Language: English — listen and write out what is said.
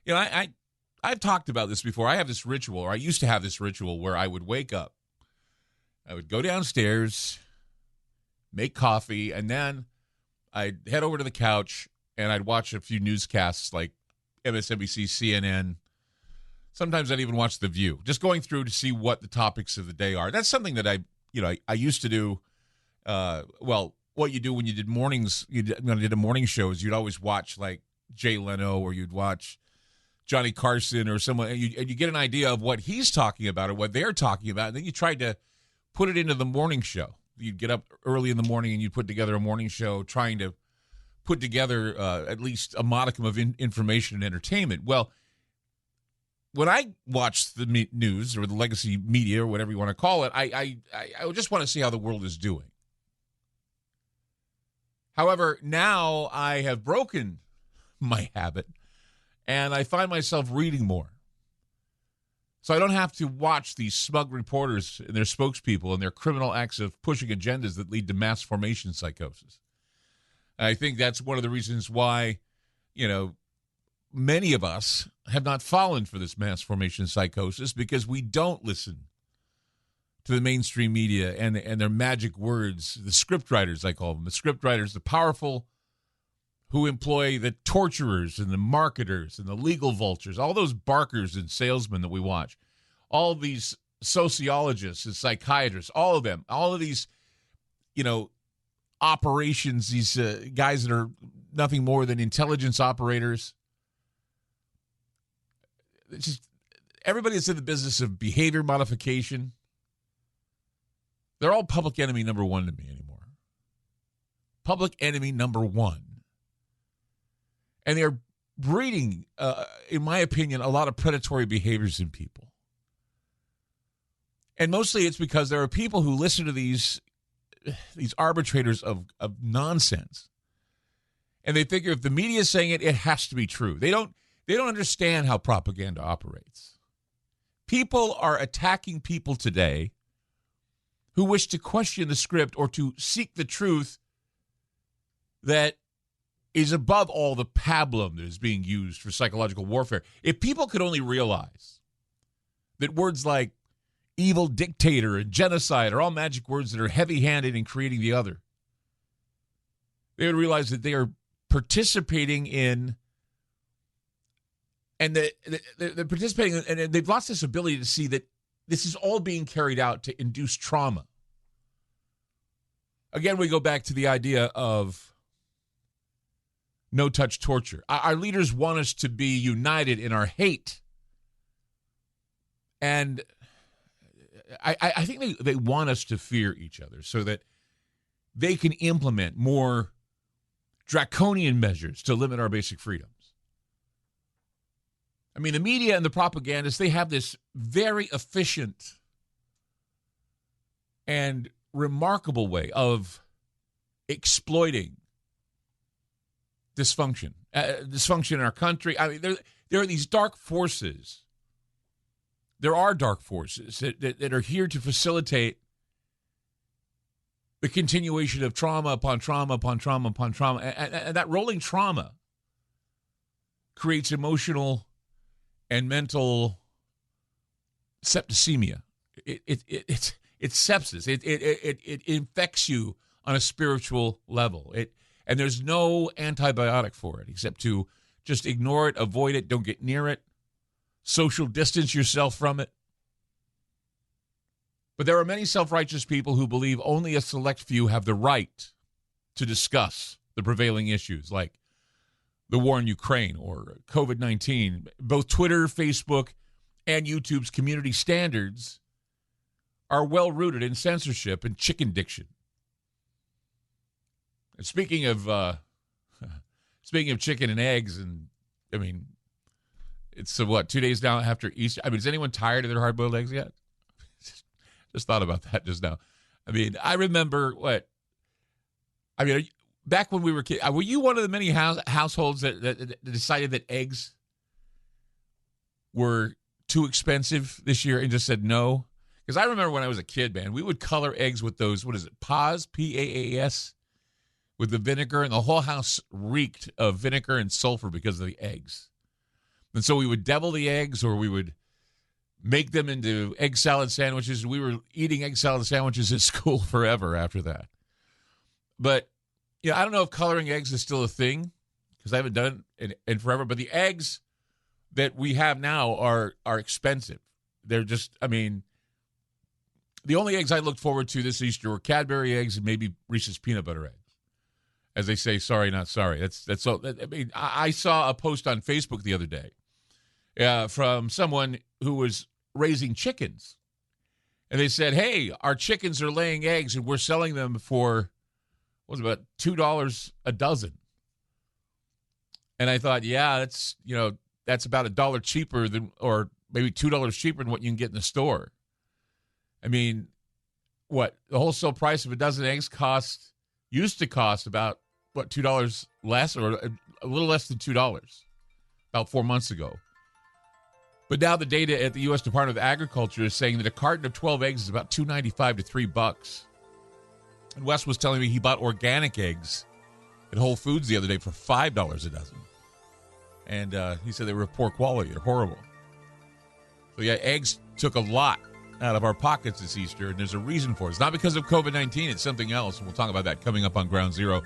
I've talked about this before. I have this ritual, or I used to have this ritual where I would wake up, I would go downstairs, make coffee, and then I'd head over to the couch and I'd watch a few newscasts like MSNBC, CNN. Sometimes I'd even watch The View, just going through to see what the topics of the day are. That's something that I used to do. What you do when you did mornings, when you did a morning shows, you'd always watch like Jay Leno, or you'd watch Johnny Carson or someone, and you get an idea of what he's talking about or what they're talking about, and then you tried to put it into the morning show. You'd get up early in the morning and you'd put together a morning show trying to put together at least a modicum of information and entertainment. Well, when I watch the news or the legacy media or whatever you want to call it, I just want to see how the world is doing. However, now I have broken my habit and I find myself reading more. So I don't have to watch these smug reporters and their spokespeople and their criminal acts of pushing agendas that lead to mass formation psychosis. I think that's one of the reasons why, many of us have not fallen for this mass formation psychosis, because we don't listen to the mainstream media and their magic words, the scriptwriters, I call them, the scriptwriters, the powerful who employ the torturers and the marketers and the legal vultures, all those barkers and salesmen that we watch, all these sociologists and psychiatrists, all of them, all of these, operations, these guys that are nothing more than intelligence operators. It's just everybody that's in the business of behavior modification, they're all public enemy number one to me anymore. Public enemy number one. And they're breeding, in my opinion, a lot of predatory behaviors in people. And mostly it's because there are people who listen to these arbitrators of nonsense. And they figure if the media is saying it, it has to be true. They don't understand how propaganda operates. People are attacking people today who wish to question the script or to seek the truth that is above all the pablum that is being used for psychological warfare. If people could only realize that words like evil dictator and genocide are all magic words that are heavy-handed in creating the other, they would realize that they are participating in, and they're participating, and they've lost this ability to see that this is all being carried out to induce trauma. Again, we go back to the idea of no-touch torture. Our leaders want us to be united in our hate. And I think they want us to fear each other so that they can implement more draconian measures to limit our basic freedoms. I mean, the media and the propagandists, they have this very efficient and remarkable way of exploiting dysfunction in our country. I mean, there are these dark forces. There are dark forces that are here to facilitate the continuation of trauma upon trauma upon trauma upon trauma. And that rolling trauma creates emotional and mental septicemia. It's sepsis. It infects you on a spiritual level. And there's no antibiotic for it except to just ignore it, avoid it, don't get near it, social distance yourself from it. But there are many self-righteous people who believe only a select few have the right to discuss the prevailing issues like the war in Ukraine or COVID-19. Both Twitter, Facebook, and YouTube's community standards are well-rooted in censorship and chicken diction. And speaking of chicken and eggs, and I mean, it's 2 days now after Easter. I mean, is anyone tired of their hard-boiled eggs yet? Just thought about that just now. I mean, I remember back when we were kids, were you one of the many households that decided that eggs were too expensive this year and just said no? Because I remember when I was a kid, man, we would color eggs with those, what is it, Paas, P-A-A-S, with the vinegar, and the whole house reeked of vinegar and sulfur because of the eggs. And so we would devil the eggs, or we would make them into egg salad sandwiches. We were eating egg salad sandwiches at school forever after that. But, I don't know if coloring eggs is still a thing, because I haven't done it in forever. But the eggs that we have now are expensive. They're just, the only eggs I looked forward to this Easter were Cadbury eggs and maybe Reese's peanut butter eggs. As they say, sorry, not sorry. That's all. I saw a post on Facebook the other day from someone who was raising chickens. And they said, hey, our chickens are laying eggs and we're selling them for, what was it, about $2 a dozen. And I thought, yeah, that's about $1 cheaper than, or maybe $2 cheaper than what you can get in the store. I mean, what? The wholesale price of a dozen eggs used to cost about, $2 less, or a little less than $2 about 4 months ago. But now the data at the U.S. Department of Agriculture is saying that a carton of 12 eggs is about $2.95 to $3. And Wes was telling me he bought organic eggs at Whole Foods the other day for $5 a dozen. And he said they were of poor quality. They're horrible. So, yeah, eggs took a lot out of our pockets this Easter, and there's a reason for it. It's not because of COVID-19. It's something else, and we'll talk about that coming up on Ground Zero.